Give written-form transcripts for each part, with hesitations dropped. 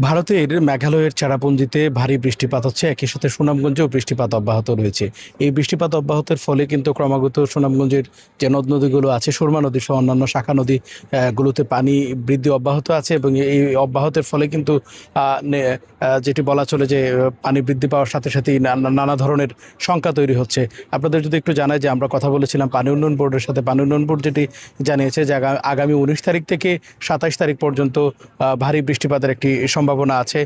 ভারতের মেঘালয়ের চেরাপুঞ্জিতে ভারী বৃষ্টিপাত হচ্ছে, একই সাথে সুনামগঞ্জেও বৃষ্টিপাত অব্যাহত রয়েছে। এই বৃষ্টিপাত অব্যাহতের ফলে কিন্তু ক্রমাগত সুনামগঞ্জের যে নদ নদীগুলো আছে, সুরমা নদী সহ অন্যান্য শাখা নদী গুলোতে পানি বৃদ্ধি অব্যাহত আছে এবং এই অব্যাহতের ফলে কিন্তু যেটি বলা চলে যে পানি বৃদ্ধি পাওয়ার সাথে সাথেই নানা ধরনের শঙ্কা তৈরি হচ্ছে। আপনাদের যদি একটু জানাই যে আমরা কথা বলেছিলাম পানি উন্নয়ন বোর্ডের সাথে। পানি উন্নয়ন বোর্ড যেটি জানিয়েছে যে আগামী 19 তারিখ থেকে 27 তারিখ পর্যন্ত ভারী বৃষ্টিপাতের একটি সম্ভাবনা আছে,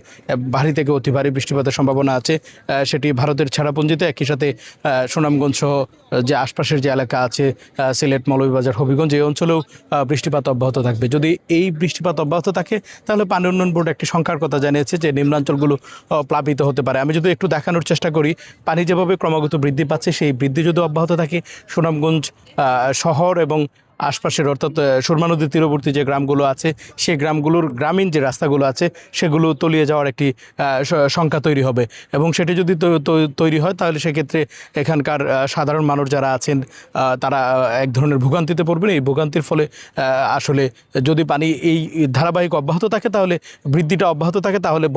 ভারী থেকে অতি ভারী বৃষ্টিপাতের সম্ভাবনা আছে। সেটি ভারতের চেরাপুঞ্জিতে, একই সাথে সুনামগঞ্জ সহ যে আশপাশের যে এলাকা আছে, সিলেট, মৌলভীবাজার, হবিগঞ্জ, এই অঞ্চলেও বৃষ্টিপাত অব্যাহত থাকবে। যদি এই বৃষ্টিপাত অব্যাহত থাকে তাহলে পানি উন্নয়ন বোর্ড একটি শঙ্কার কথা জানিয়েছে যে নিম্নাঞ্চলগুলো প্লাবিত হতে পারে। আমি যদি একটু দেখানোর চেষ্টা করি, পানি যেভাবে ক্রমাগত বৃদ্ধি পাচ্ছে, সেই বৃদ্ধি যদি অব্যাহত থাকে সুনামগঞ্জ শহর এবং আশপাশের অর্থাৎ সুরমা নদীর তীরবর্তী যে গ্রামগুলো আছে, সেই গ্রামগুলোর গ্রামীণ যে রাস্তাগুলো আছে সেগুলো তলিয়ে যাওয়ার একটি শঙ্কা তৈরি হবে। এবং সেটি যদি তৈরি হয় তাহলে সেক্ষেত্রে এখানকার সাধারণ মানুষ যারা আছেন তারা এক ধরনের ভোগান্তিতে পড়বেন। এই ভোগান্তির ফলে আসলে যদি পানি এই ধারাবাহিক অব্যাহত থাকে, তাহলে বৃদ্ধিটা অব্যাহত থাকে, তাহলে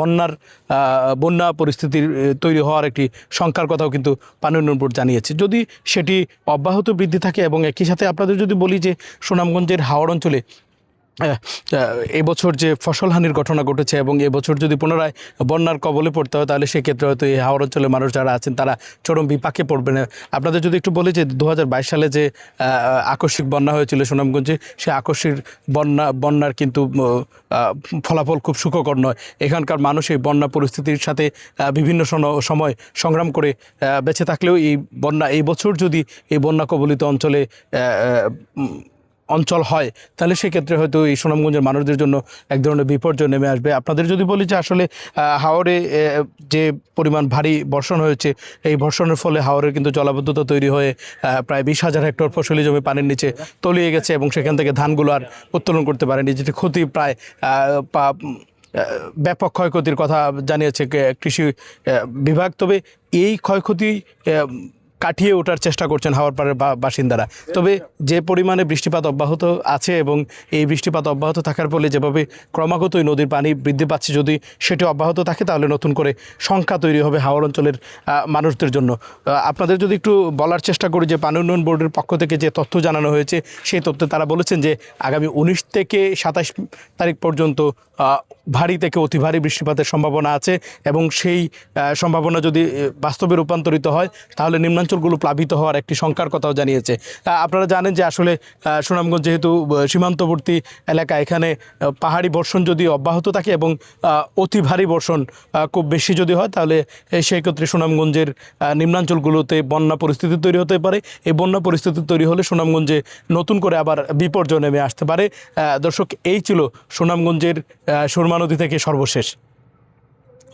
বন্যা পরিস্থিতির তৈরি হওয়ার একটি শঙ্কার কথাও কিন্তু পানি উন্নয়ন বোর্ড জানিয়েছে। যদি সেটি অব্যাহত বৃদ্ধি থাকে এবং একই সাথে আপনাদের যদি বলি যে সুনামগঞ্জের হাওড় অঞ্চলে এবছর যে ফসলহানির ঘটনা ঘটেছে এবং এবছর যদি পুনরায় বন্যার কবলে পড়তে হয়, তাহলে সেক্ষেত্রে হয়তো এই হাওড় অঞ্চলের মানুষ যারা আছেন তারা চরম বিপাকে পড়বেন। আপনাদের যদি একটু বলি যে 2022 সালে যে আকস্মিক বন্যা হয়েছিল সুনামগঞ্জে, সে আকস্মিক বন্যার কিন্তু ফলাফল খুব সুখকর নয়। এখানকার মানুষ এই বন্যা পরিস্থিতির সাথে বিভিন্ন সময় সংগ্রাম করে বেঁচে থাকলেও এই বছর যদি এই বন্যা কবলিত অঞ্চল হয়, তাহলে সেক্ষেত্রে হয়তো এই সুনামগঞ্জের মানুষদের জন্য এক ধরনের বিপর্যয় নেমে আসবে। আপনাদের যদি বলি যে আসলে হাওরে যে পরিমাণ ভারী বর্ষণ হয়েছে, এই বর্ষণের ফলে হাওরের কিন্তু জলাবদ্ধতা তৈরি হয়ে প্রায় 20,000 হেক্টর ফসলি জমি পানির নিচে তলিয়ে গেছে এবং সেখান থেকে ধানগুলো আর উত্তোলন করতে পারেনি, যেটি ক্ষতি প্রায় ব্যাপক ক্ষয়ক্ষতির কথা জানিয়েছে কৃষি বিভাগ। তবে এই ক্ষয়ক্ষতি কাটিয়ে ওঠার চেষ্টা করছেন হাওড়পাড়ের বাসিন্দারা। তবে যে পরিমাণে বৃষ্টিপাত অব্যাহত আছে এবং এই বৃষ্টিপাত অব্যাহত থাকার ফলে যেভাবে ক্রমাগতই নদীর পানি বৃদ্ধি পাচ্ছে, যদি সেটি অব্যাহত থাকে তাহলে নতুন করে শঙ্কা তৈরি হবে হাওড় অঞ্চলের মানুষদের জন্য। আপনাদের যদি একটু বলার চেষ্টা করি যে পানি উন্নয়ন বোর্ডের পক্ষ থেকে যে তথ্য জানানো হয়েছে, সেই তথ্যে তারা বলেছেন যে আগামী 19 থেকে 27 তারিখ পর্যন্ত ভারী থেকে অতি ভারী বৃষ্টিপাতের সম্ভাবনা আছে এবং সেই সম্ভাবনা যদি বাস্তবে রূপান্তরিত হয় তাহলে নিম্নাঞ্চলগুলো প্লাবিত হওয়ার একটি শঙ্কার কথাও জানিয়েছে। আপনারা জানেন যে আসলে সুনামগঞ্জ যেহেতু সীমান্তবর্তী এলাকা, এখানে পাহাড়ি বর্ষণ যদি অব্যাহত থাকে এবং অতি ভারী বর্ষণ খুব বেশি যদি হয়, তাহলে সেই ক্ষেত্রে সুনামগঞ্জের নিম্নাঞ্চলগুলোতে বন্যা পরিস্থিতি তৈরি হতে পারে। এই বন্যা পরিস্থিতি তৈরি হলে সুনামগঞ্জে নতুন করে আবার বিপর্যয় নেমে আসতে পারে। দর্শক, এই ছিল সুনামগঞ্জের সুরমা নদী থেকে সর্বশেষ।